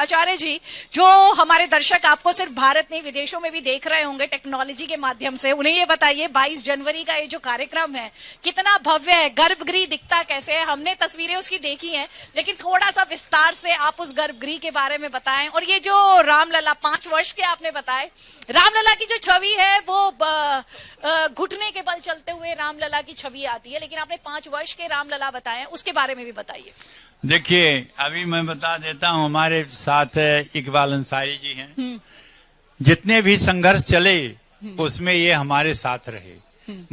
आचार्य जी, जो हमारे दर्शक आपको सिर्फ भारत नहीं विदेशों में भी देख रहे होंगे टेक्नोलॉजी के माध्यम से, उन्हें ये बताइए 22 जनवरी का ये जो कार्यक्रम है कितना भव्य है, गर्भगृह दिखता कैसे है? हमने तस्वीरें उसकी देखी हैं, लेकिन थोड़ा सा विस्तार से आप उस गर्भगृह के बारे में बताएं। और ये जो रामलला 5 वर्ष के आपने बताए, रामलला की जो छवि है वो घुटने के बल चलते हुए रामलला की छवि आती है, लेकिन आपने 5 वर्ष के रामलला बताए, उसके बारे में भी बताइए। देखिए, अभी मैं बता देता हूँ, हमारे साथ इकबाल अंसारी जी हैं। जितने भी संघर्ष चले उसमें ये हमारे साथ रहे,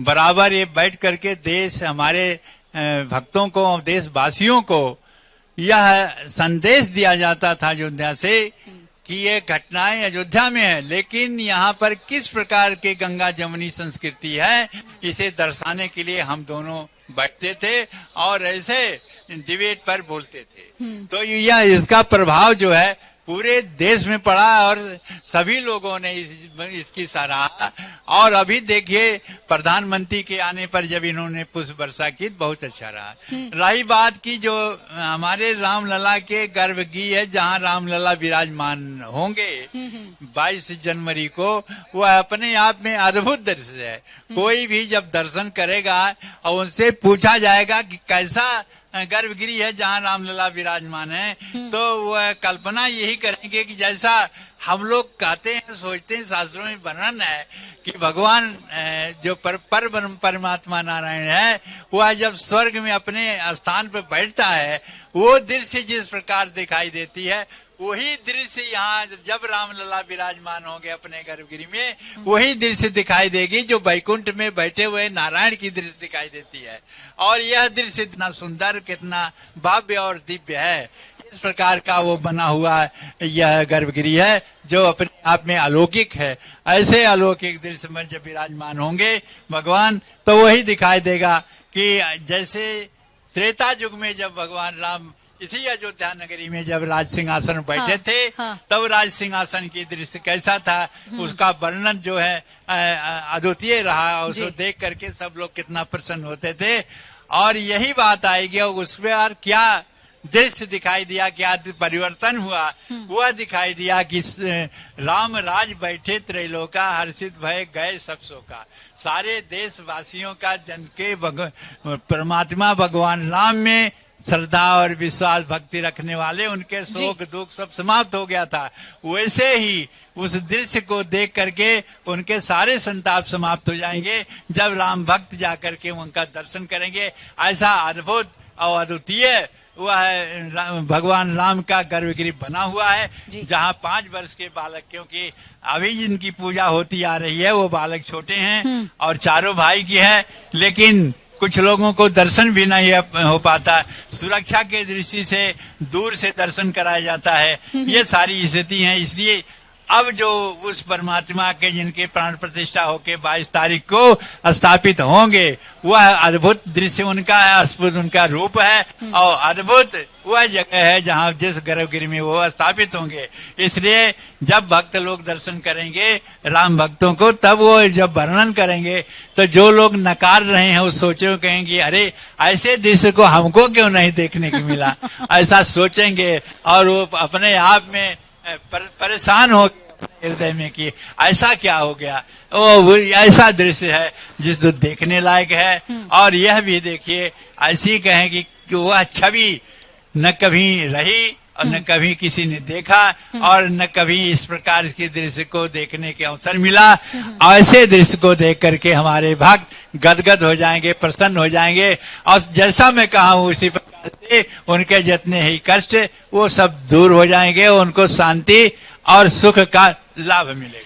बराबर ये बैठ करके देश, हमारे भक्तों को, देशवासियों को यह संदेश दिया जाता था अयोध्या से कि ये घटनाएं अयोध्या में है, लेकिन यहाँ पर किस प्रकार के गंगा जमुनी संस्कृति है, इसे दर्शाने के लिए हम दोनों बैठते थे और ऐसे डिबेट पर बोलते थे। तो यह इसका प्रभाव जो है पूरे देश में पड़ा और सभी लोगों ने इसकी सराहा। और अभी देखिए, प्रधानमंत्री के आने पर जब इन्होंने पुष्प वर्षा की, बहुत अच्छा रहा। रही बात की जो हमारे रामलला के गर्भगृह है, जहाँ रामलला विराजमान होंगे 22 जनवरी को, वह अपने आप में अद्भुत दृश्य है। कोई भी जब दर्शन करेगा और उनसे पूछा जाएगा कि कैसा गर्भगृह है जहाँ रामलला विराजमान है, तो वह कल्पना यही करेंगे कि जैसा हम लोग कहते हैं, सोचते हैं, शास्त्रों में वर्णन है कि भगवान जो परमात्मा नारायण है, वह जब स्वर्ग में अपने स्थान पर बैठता है, वो दृश्य जिस प्रकार दिखाई देती है, वही दृश्य यहाँ जब रामलला विराजमान होंगे अपने गर्भगृह में, वही दृश्य दिखाई देगी जो वैकुंठ में बैठे हुए नारायण की दृश्य दिखाई देती है। और यह दृश्य इतना सुंदर, कितना भव्य और दिव्य है। इस प्रकार का वो बना हुआ यह गर्भगृह है जो अपने आप में अलौकिक है। ऐसे अलौकिक दृश्य में जब विराजमान होंगे भगवान, तो वही दिखाई देगा कि जैसे त्रेता युग में जब भगवान राम इसी अयोध्या नगरी में जब राज सिंहासन बैठे थे, तब राज सिंहासन की दृश्य कैसा था, उसका वर्णन जो है अद्वितीय रहा। उसको देख करके सब लोग कितना प्रसन्न होते थे। और यही बात आएगी, उसमें और क्या दृश्य दिखाई दिया, क्या परिवर्तन हुआ, वह दिखाई दिया कि राम राज बैठे त्रैलोका, हर्षित भय गए सब शोका। सारे देशवासियों का, जन के परमात्मा भगवान राम में श्रद्धा और विश्वास भक्ति रखने वाले, उनके शोक दुख सब समाप्त हो गया था। वैसे ही उस दृश्य को देख करके उनके सारे संताप समाप्त हो जाएंगे जब राम भक्त जाकर के उनका दर्शन करेंगे। ऐसा अद्भुत और अद्वितीय वह भगवान राम का गर्भगृह बना हुआ है, जहाँ 5 वर्ष के बालक, क्योंकि अभी जिनकी पूजा होती आ रही है वो बालक छोटे हैं और चारों भाई की है, लेकिन कुछ लोगों को दर्शन भी नहीं हो पाता, सुरक्षा के दृष्टि से दूर से दर्शन कराया जाता है। ये सारी स्थिति है। इसलिए अब जो उस परमात्मा के जिनके प्राण प्रतिष्ठा होके 22 तारीख को स्थापित होंगे, वह अद्भुत दृश्य उनका है, अद्भुत उनका रूप है और अद्भुत वह जगह है जहाँ जिस गर्भगृह में वो स्थापित होंगे। इसलिए जब भक्त लोग दर्शन करेंगे राम भक्तों को, तब वो जब वर्णन करेंगे तो जो लोग नकार रहे हैं वो सोचे, कहेंगे अरे ऐसे दृश्य को हमको क्यों नहीं देखने को मिला, ऐसा सोचेंगे और वो अपने आप में परेशान हो हृदय में कि ऐसा क्या हो गया। वो ऐसा दृश्य है जिस जो देखने लायक है। और यह भी देखिए, ऐसी कहें कि वह छवि न कभी रही और न कभी किसी ने देखा और न कभी इस प्रकार के दृश्य को देखने के अवसर मिला। ऐसे दृश्य को देख करके हमारे भक्त गदगद हो जाएंगे, प्रसन्न हो जाएंगे और जैसा मैं कहा हूँ उसी प्रकार से उनके जितने ही कष्ट वो सब दूर हो जाएंगे, उनको शांति और सुख का लाभ मिलेगा।